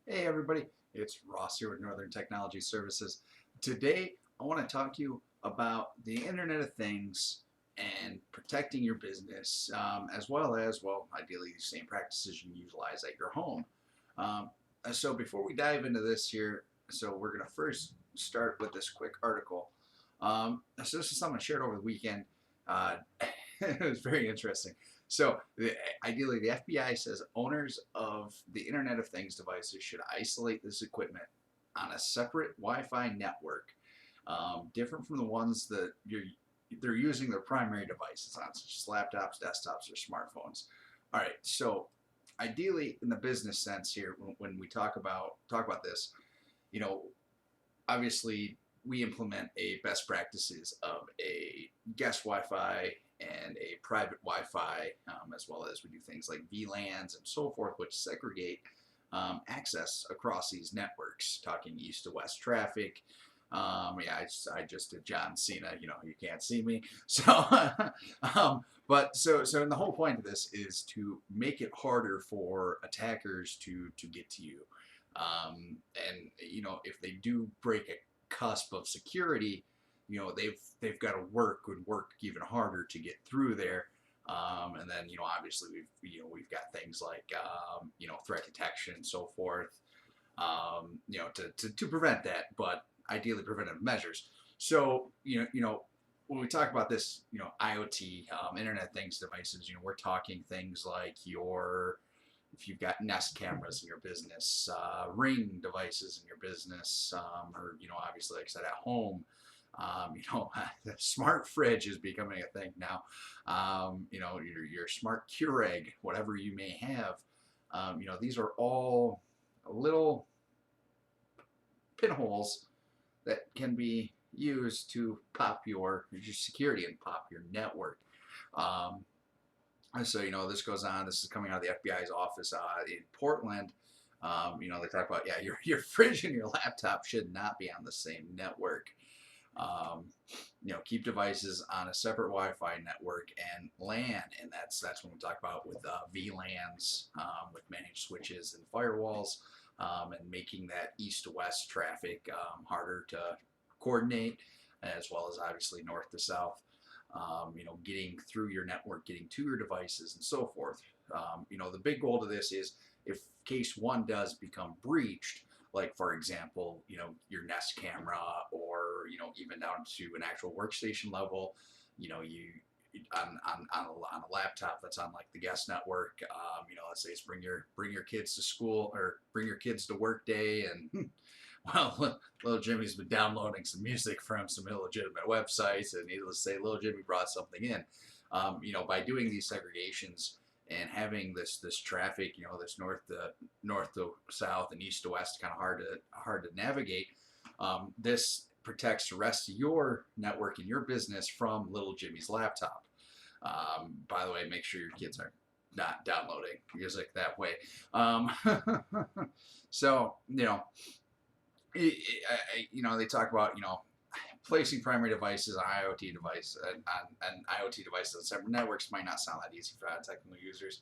Hey everybody, it's Ross here with Northern Technology Services. Today I want to talk to you about the Internet of Things and protecting your business, as well as, well, ideally the same practices you utilize at your home. Um, so before we dive into this here, so we're going to first start with this quick article. So this is something I shared over the weekend. Uh, it was very interesting. So, ideally, the FBI says owners of the Internet of Things devices should isolate this equipment on a separate Wi-Fi network, different from the ones that they're using their primary devices on, such as laptops, desktops, or smartphones. All right, so ideally, in the business sense here, when we talk about this, you know, obviously we implement a best practices of a guest Wi-Fi and a private Wi-Fi, as well as we do things like VLANs and so forth, which segregate access across these networks, talking east to west traffic. Yeah, I just did John Cena. You can't see me. So, but the whole point of this is to make it harder for attackers to get to you. And if they do break a cusp of security, they've got to work even harder to get through there. And then obviously we've got things like threat detection and so forth. To prevent that, but ideally preventive measures. So when we talk about this, IoT, Internet of Things devices, we're talking things like if you've got Nest cameras in your business, Ring devices in your business, or obviously, like I said, at home. The smart fridge is becoming a thing now. Your smart Keurig, whatever you may have. These are all little pinholes that can be used to pop your security and pop your network. Um, so this goes on. This is coming out of the FBI's office in Portland. They talk about, yeah, your fridge and your laptop should not be on the same network. Um, keep devices on a separate Wi-Fi network and LAN, and that's when we talk about with VLANs, with managed switches and firewalls, and making that east to west traffic harder to coordinate, as well as obviously north to south. Getting through your network, getting to your devices, and so forth. The big goal to this is if case one does become breached, like for example, your Nest camera, or even down to an actual workstation level, you on a laptop that's on like the guest network. Let's say it's bring your kids to school or bring your kids to work day, and well, little Jimmy's been downloading some music from some illegitimate websites, and needless to say, little Jimmy brought something in. By doing these segregations and having this traffic, this north to south and east to west, kind of hard to navigate. This protects the rest of your network and your business from little Jimmy's laptop. By the way, make sure your kids are not downloading music that way. So they talk about placing primary devices on IoT devices and IoT devices on separate networks might not sound that easy for technical users.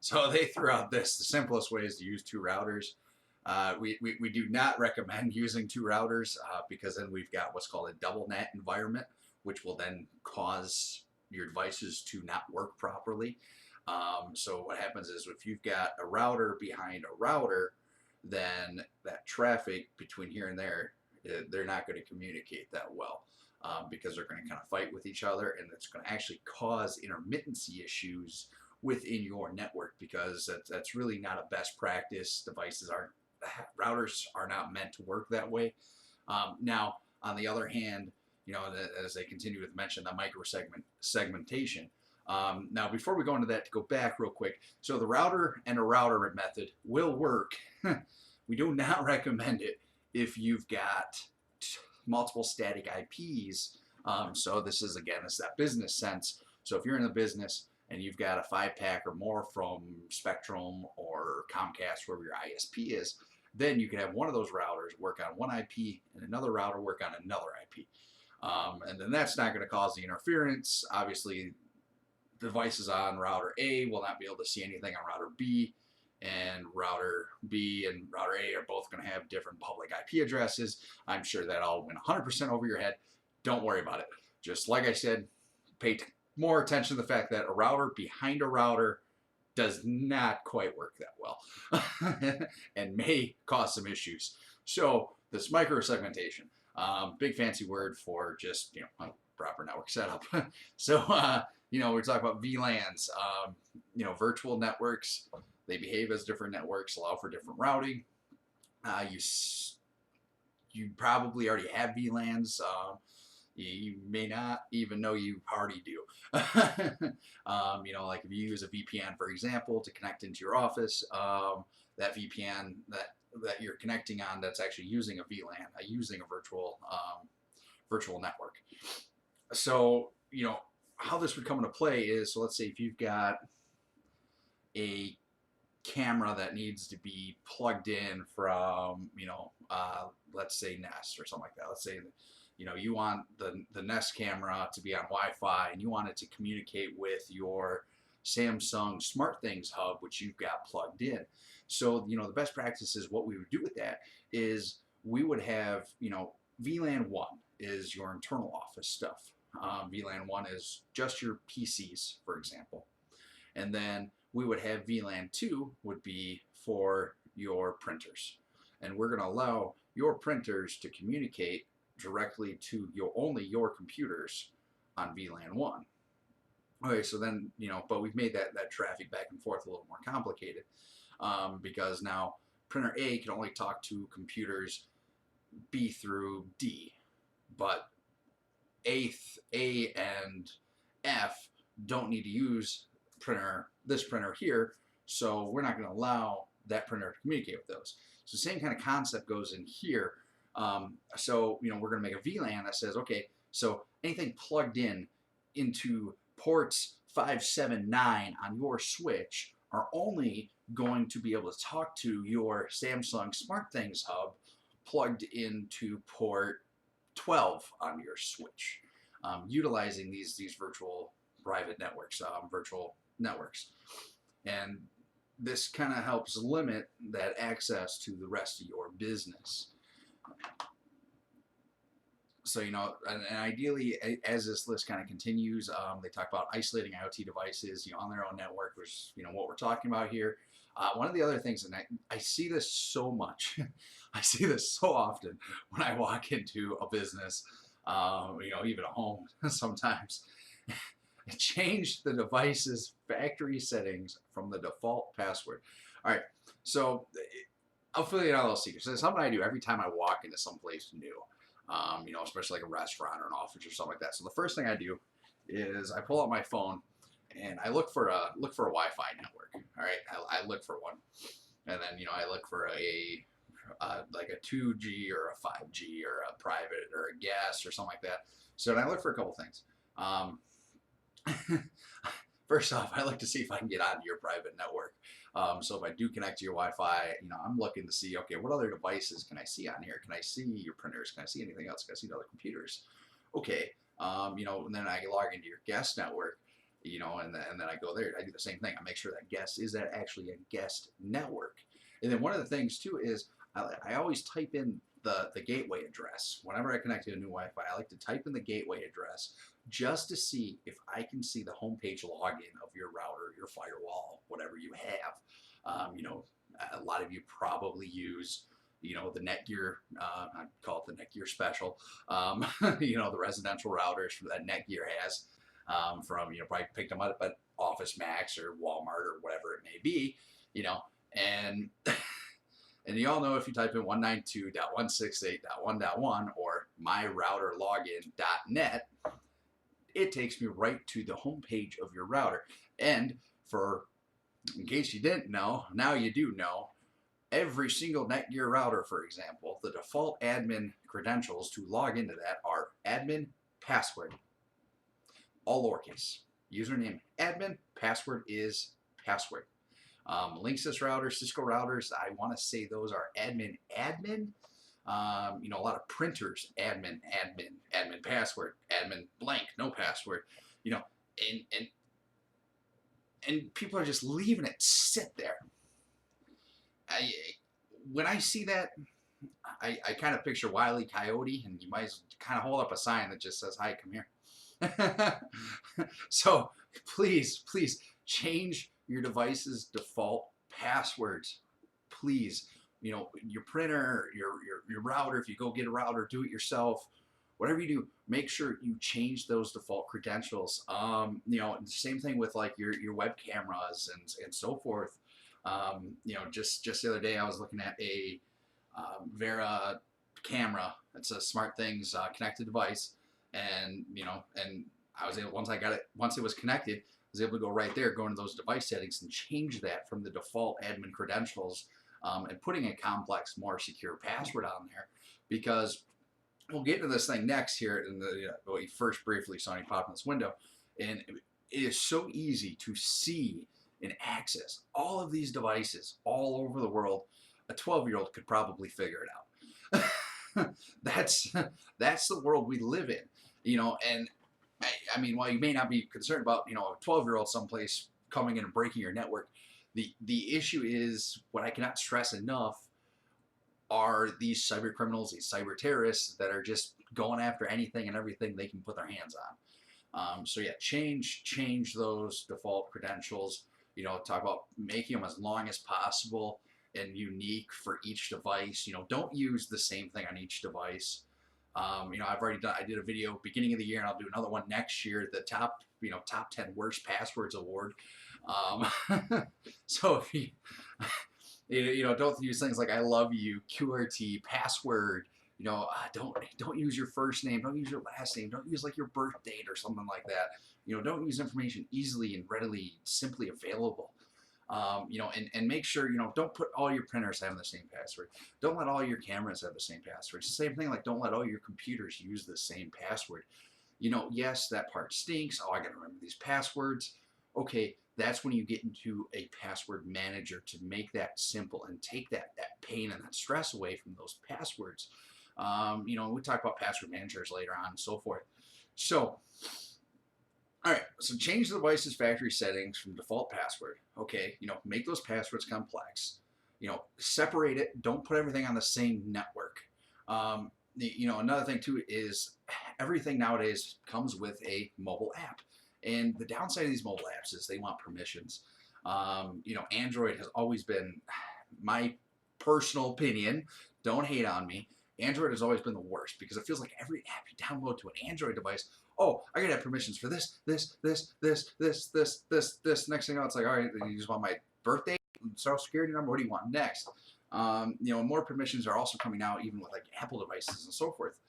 So they threw out this: the simplest way is to use two routers. We do not recommend using two routers because then we've got what's called a double net environment, which will then cause your devices to not work properly. So what happens is if you've got a router behind a router, then that traffic between here and there, they're not going to communicate that well, because they're going to kind of fight with each other, and it's going to actually cause intermittency issues within your network, because that's really not a best practice. Routers are not meant to work that way. Now, on the other hand, as they continue to mention the segmentation. Now, before we go into that, to go back real quick, so the router and a router method will work. We do not recommend it if you've got multiple static IPs. So this is, again, it's that business sense. So if you're in the business and you've got a 5-pack or more from Spectrum or Comcast, wherever your ISP is, then you can have one of those routers work on one IP and another router work on another IP. And then that's not going to cause the interference. Obviously, devices on router A will not be able to see anything on router B, and router B and router A are both going to have different public IP addresses. I'm sure that all went 100% over your head. Don't worry about it. Just like I said, pay more attention to the fact that a router behind a router does not quite work that well and may cause some issues. So this microsegmentation, big fancy word for just, a proper network setup. So, we're talking about VLANs, virtual networks. They behave as different networks, allow for different routing. You probably already have VLANs. You may not even know you already do. Like if you use a VPN, for example, to connect into your office, that VPN that you're connecting on, that's actually using a VLAN, using a virtual network. So, how this would come into play is, so let's say if you've got a camera that needs to be plugged in from, let's say Nest or something like that. Let's say, you want the Nest camera to be on Wi-Fi and you want it to communicate with your Samsung SmartThings hub, which you've got plugged in. So, the best practice is what we would do with that is we would have, VLAN 1 is your internal office stuff. VLAN 1 is just your PCs, for example. And then we would have VLAN 2 would be for your printers. And we're going to allow your printers to communicate directly to only your computers on VLAN 1. Okay, so then, but we've made that traffic back and forth a little more complicated because now printer A can only talk to computers B through D, but A and F don't need to use this printer here, so we're not going to allow that printer to communicate with those. So the same kind of concept goes in here. So, we're going to make a VLAN that says, okay, so anything plugged in into ports 579 on your switch are only going to be able to talk to your Samsung SmartThings hub plugged into port 12 on your switch, utilizing these virtual private networks, virtual networks. And this kind of helps limit that access to the rest of your business. So, and ideally, as this list kind of continues, they talk about isolating IoT devices, on their own network, which is, what we're talking about here. One of the other things, and I see this so much, I see this so often when I walk into a business, even a home sometimes. Change the device's factory settings from the default password. All right, so I'll fill you in on a little secret. So it's something I do every time I walk into someplace new, especially like a restaurant or an office or something like that. So the first thing I do is I pull out my phone and I look for a Wi-Fi network. All right, I look for one, and then I look for like a 2G or a 5G or a private or a guest or something like that. So then I look for a couple things. First off, I look to see if I can get onto your private network. So if I do connect to your Wi-Fi, I'm looking to see, okay, what other devices can I see on here? Can I see your printers? Can I see anything else? Can I see other computers? Okay, and then I log into your guest network, and then I go there. I do the same thing. I make sure that guest is actually a guest network. And then one of the things too is I always type in the gateway address. Whenever I connect to a new Wi-Fi, I like to type in the gateway address just to see if I can see the homepage login of your router, your firewall, whatever you have. A lot of you probably use, the Netgear, I call it the Netgear Special, the residential routers that Netgear has from, probably picked them up at Office Max or Walmart or whatever it may be, and and you all know if you type in 192.168.1.1 or myrouterlogin.net, it takes me right to the homepage of your router. And in case you didn't know, now you do know, every single Netgear router, for example, the default admin credentials to log into that are admin password, all lowercase. Username admin, password is password. Linksys routers, Cisco routers, I want to say those are admin. A lot of printers, admin password, admin blank, no password, and people are just leaving it sit there. I, when I see that, I kind of picture Wile E. Coyote, and you might kind of hold up a sign that just says, "Hi, come here." So please change your device's default passwords. Please, your printer, your router. If you go get a router, do it yourself. Whatever you do, make sure you change those default credentials. Same thing with like your web cameras and so forth. Just the other day I was looking at a Vera camera. It's a Smart Things connected device, and I was able, once it was connected, I was able to go right there, go into those device settings, and change that from the default admin credentials, and putting a complex, more secure password on there, because we'll get into this thing next here in the what you first briefly saw me pop in this window, and it is so easy to see and access all of these devices all over the world. A 12-year-old could probably figure it out. That's the world we live in, and I mean, while you may not be concerned about a 12-year-old someplace coming in and breaking your network, the issue is, what I cannot stress enough, are these cyber criminals, these cyber terrorists that are just going after anything and everything they can put their hands on. So yeah, change those default credentials. Talk about making them as long as possible and unique for each device. Don't use the same thing on each device. I've already done. I did a video beginning of the year, and I'll do another one next year. The top 10 worst passwords award. So if don't use things like "I love you," QRT, password. Don't use your first name. Don't use your last name. Don't use like your birth date or something like that. Don't use information easily and readily, simply available. And make sure, don't put all your printers having the same password. Don't let all your cameras have the same password. It's the same thing, like don't let all your computers use the same password. Yes, that part stinks. Oh, I got to remember these passwords. Okay, that's when you get into a password manager to make that simple and take that pain and that stress away from those passwords. We talk about password managers later on and so forth. So, all right, so change the device's factory settings from default password. Okay, make those passwords complex. Separate it. Don't put everything on the same network. Another thing too is everything nowadays comes with a mobile app. And the downside of these mobile apps is they want permissions. Android has always been, my personal opinion, don't hate on me, Android has always been the worst, because it feels like every app you download to an Android device, oh, I gotta have permissions for this. Next thing you know, it's like, all right, you just want my birthday, social security number, what do you want next? More permissions are also coming out, even with like Apple devices and so forth.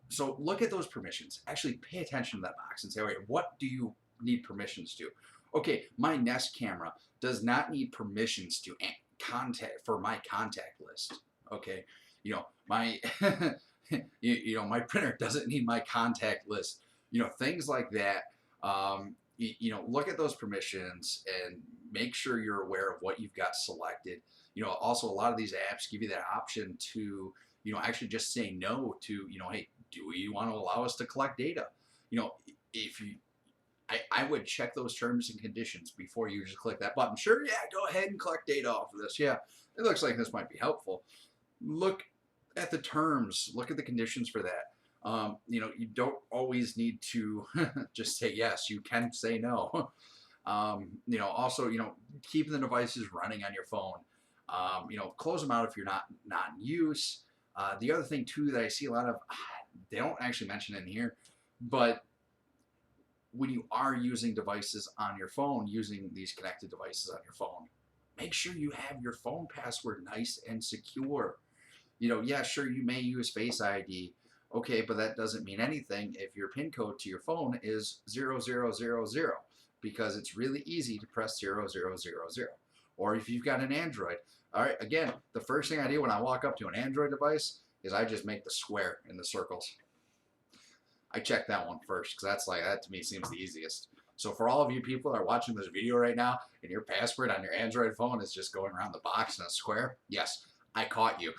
So look at those permissions. Actually pay attention to that box and say, all right, what do you need permissions to? Okay, my Nest camera does not need permissions to for my contact list. Okay, my my printer doesn't need my contact list. Things like that. Look at those permissions and make sure you're aware of what you've got selected. Also, a lot of these apps give you that option to actually just say no to, hey, do you want to allow us to collect data? If you, I would check those terms and conditions before you just click that button. Sure, yeah, go ahead and collect data off of this. Yeah, it looks like this might be helpful. Look at the terms, look at the conditions for that. You don't always need to just say yes. You can say no. Also, keeping the devices running on your phone. Close them out if you're not in use. The other thing too that I see a lot of, they don't actually mention in here, but when you are using devices on your phone, using these connected devices on your phone, make sure you have your phone password nice and secure. Yeah, sure, you may use Face ID, okay, but that doesn't mean anything if your PIN code to your phone is 0000, because it's really easy to press 0000. Or if you've got an Android, all right, again, the first thing I do when I walk up to an Android device is I just make the square in the circles. I check that one first, because that to me seems the easiest. So for all of you people that are watching this video right now and your password on your Android phone is just going around the box in a square, yes, I caught you.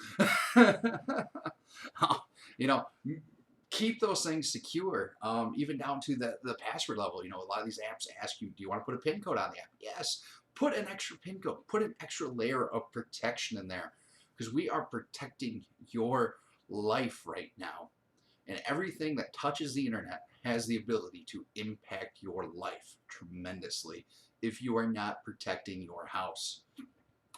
Keep those things secure, even down to the password level. A lot of these apps ask you, do you want to put a PIN code on the app? Yes. put an extra pin code, put an extra layer of protection in there, because we are protecting your life right now. And everything that touches the internet has the ability to impact your life tremendously if you are not protecting your house.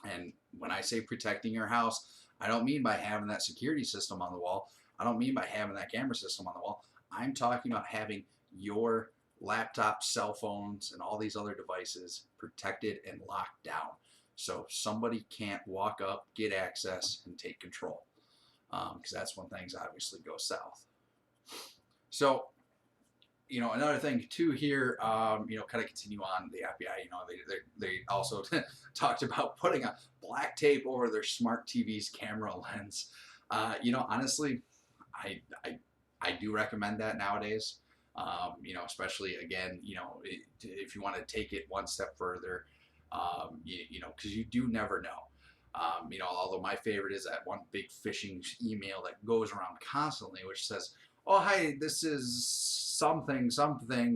And when I say protecting your house, I don't mean by having that security system on the wall. I don't mean by having that camera system on the wall. I'm talking about having your laptop, cell phones, and all these other devices protected and locked down, so somebody can't walk up, get access, and take control, because that's when things obviously go south. So, another thing too here, kind of continue on the FBI. They also talked about putting a black tape over their smart TV's camera lens. Honestly, I do recommend that nowadays. Especially again, if you want to take it one step further, because you do never know. Although my favorite is that one big phishing email that goes around constantly, which says, "Oh, hi, this is something,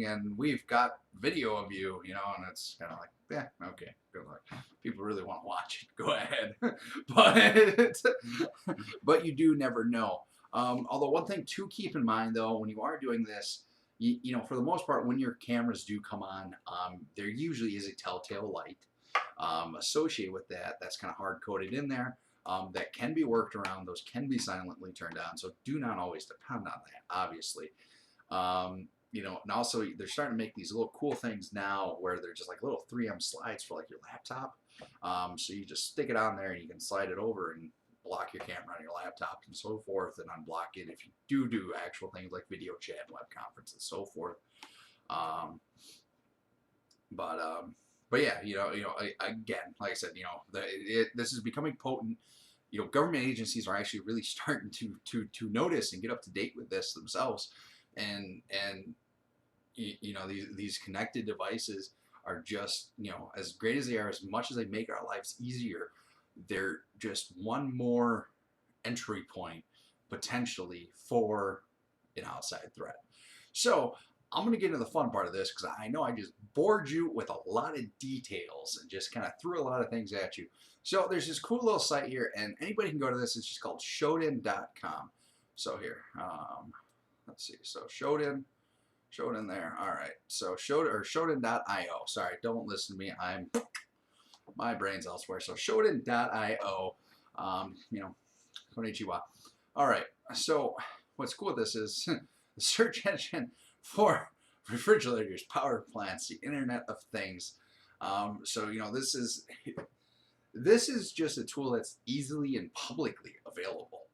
and we've got video of you," and it's kind of like, yeah, okay, good luck. People really want to watch it, go ahead. But you do never know. Although one thing to keep in mind, though, when you are doing this, for the most part, when your cameras do come on, there usually is a telltale light associated with that. That's kind of hard-coded in there. That can be worked around. Those can be silently turned on. So do not always depend on that, obviously. And also they're starting to make these little cool things now where they're just like little 3M slides for like your laptop. So you just stick it on there and you can slide it over and block your camera on your laptop and so forth, and unblock it if you do actual things like video chat, web conference, and so forth. But yeah, again, like I said, this is becoming potent. Government agencies are actually really starting to notice and get up to date with this themselves, and these connected devices are just, as great as they are, as much as they make our lives easier, they're just one more entry point potentially for an outside threat. So I'm going to get into the fun part of this, because I know I just bored you with a lot of details and just kind of threw a lot of things at you. So there's this cool little site here, and anybody can go to this. It's just called Shodan.com. So here, let's see. So Shodan there. All right. So Shodan.io. Sorry, don't listen to me. My brain's elsewhere. So Shodan.io. Konnichiwa. All right. So what's cool with this is the search engine for refrigerators, power plants, the Internet of Things. So this is just a tool that's easily and publicly available.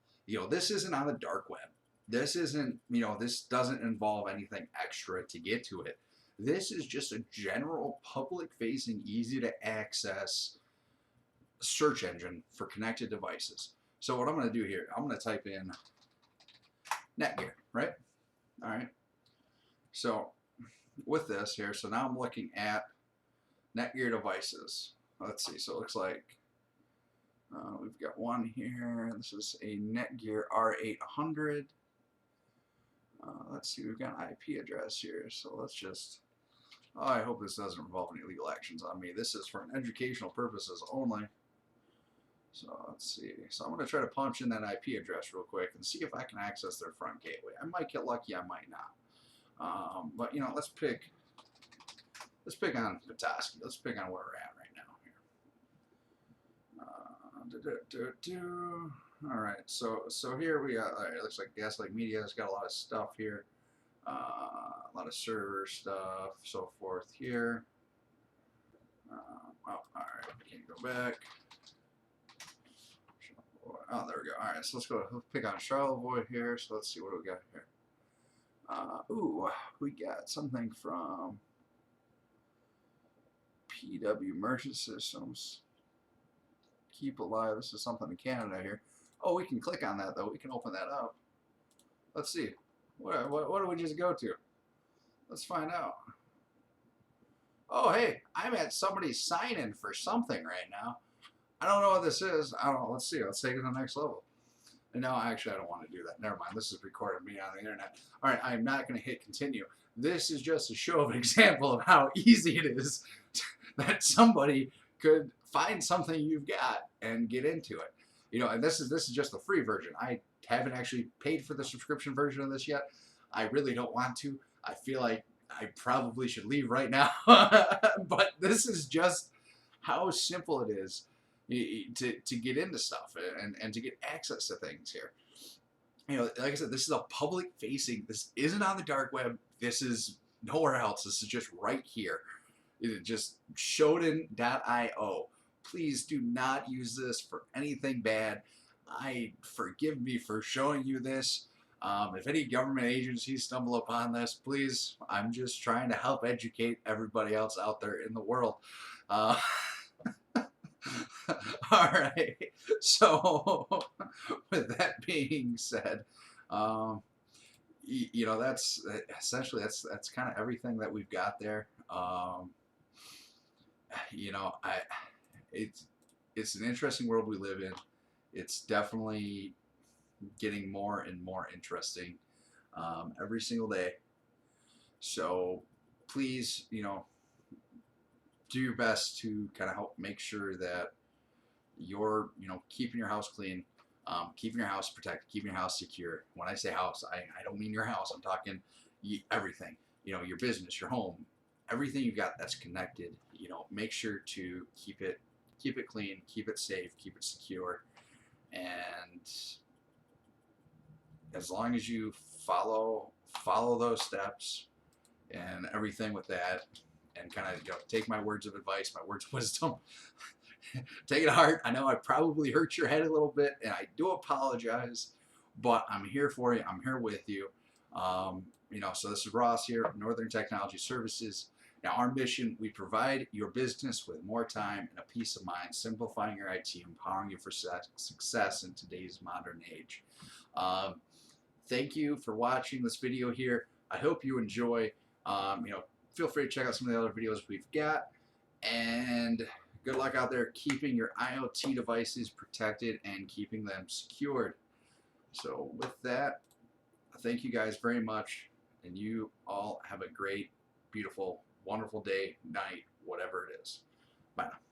This isn't on the dark web. This isn't, this doesn't involve anything extra to get to it. This is just a general public-facing, easy-to-access search engine for connected devices. So what I'm going to do here, I'm going to type in Netgear, right? All right. So with this here, so now I'm looking at Netgear devices. Let's see. So it looks like we've got one here. This is a Netgear R800. Let's see. We've got an IP address here. So let's just. Oh, I hope this doesn't involve any legal actions on me. This is for educational purposes only. So let's see. So I'm going to try to punch in that IP address real quick and see if I can access their front gateway. I might get lucky. I might not. But let's pick on Petoskey. Let's pick on where we're at right now here. All right. So here we got. All right, it looks like Gaslight Media has got a lot of stuff here. A lot of server stuff, so forth here. All right, can you go back? Oh, there we go. All right, so let's pick on Charlevoix here. So let's see what we got here. We got something from PW Merchant Systems. Keep alive. This is something in Canada here. Oh, we can click on that though. We can open that up. Let's see. What do we just go to? Let's find out. Oh, hey, I'm at somebody's sign-in for something right now. I don't know what this is. I don't know. Let's see. Let's take it to the next level. No, actually, I don't want to do that. Never mind. This is recording me on the internet. All right, I'm not going to hit continue. This is just a show of an example of how easy it is that somebody could find something you've got and get into it. You know, and this is just the free version. I haven't actually paid for the subscription version of this yet. I really don't want to. I feel like I probably should leave right now. But this is just how simple it is to get into stuff and to get access to things here. You know, like I said, this is a public facing. This isn't on the dark web. This is nowhere else. This is just right here. It just Shodan.io. Please do not use this for anything bad. Forgive me for showing you this. If any government agencies stumble upon this, please, I'm just trying to help educate everybody else out there in the world. All right. So, with that being said, you know, that's essentially that's kind of everything that we've got there. You know, it's an interesting world we live in. It's definitely getting more and more interesting every single day. So please, you know, do your best to kind of help make sure that you're, you know, keeping your house clean, keeping your house protected, keeping your house secure. When I say house, I don't mean your house. I'm talking everything. You know, your business, your home, everything you've got that's connected. You know, make sure to keep it clean, keep it safe, keep it secure, and as long as you follow those steps and everything with that, and kind of, you know, take my words of advice, my words of wisdom, take it to heart. I know I probably hurt your head a little bit, and I do apologize, but I'm here for you. I'm here with you. You know, so this is Ross here, Northern Technology Services. Now, our mission, we provide your business with more time and a peace of mind, simplifying your IT, empowering you for success in today's modern age. Thank you for watching this video here. I hope you enjoy. You know, feel free to check out some of the other videos we've got. And good luck out there keeping your IoT devices protected and keeping them secured. So with that, thank you guys very much. And you all have a great, beautiful, wonderful day, night, whatever it is. Bye now.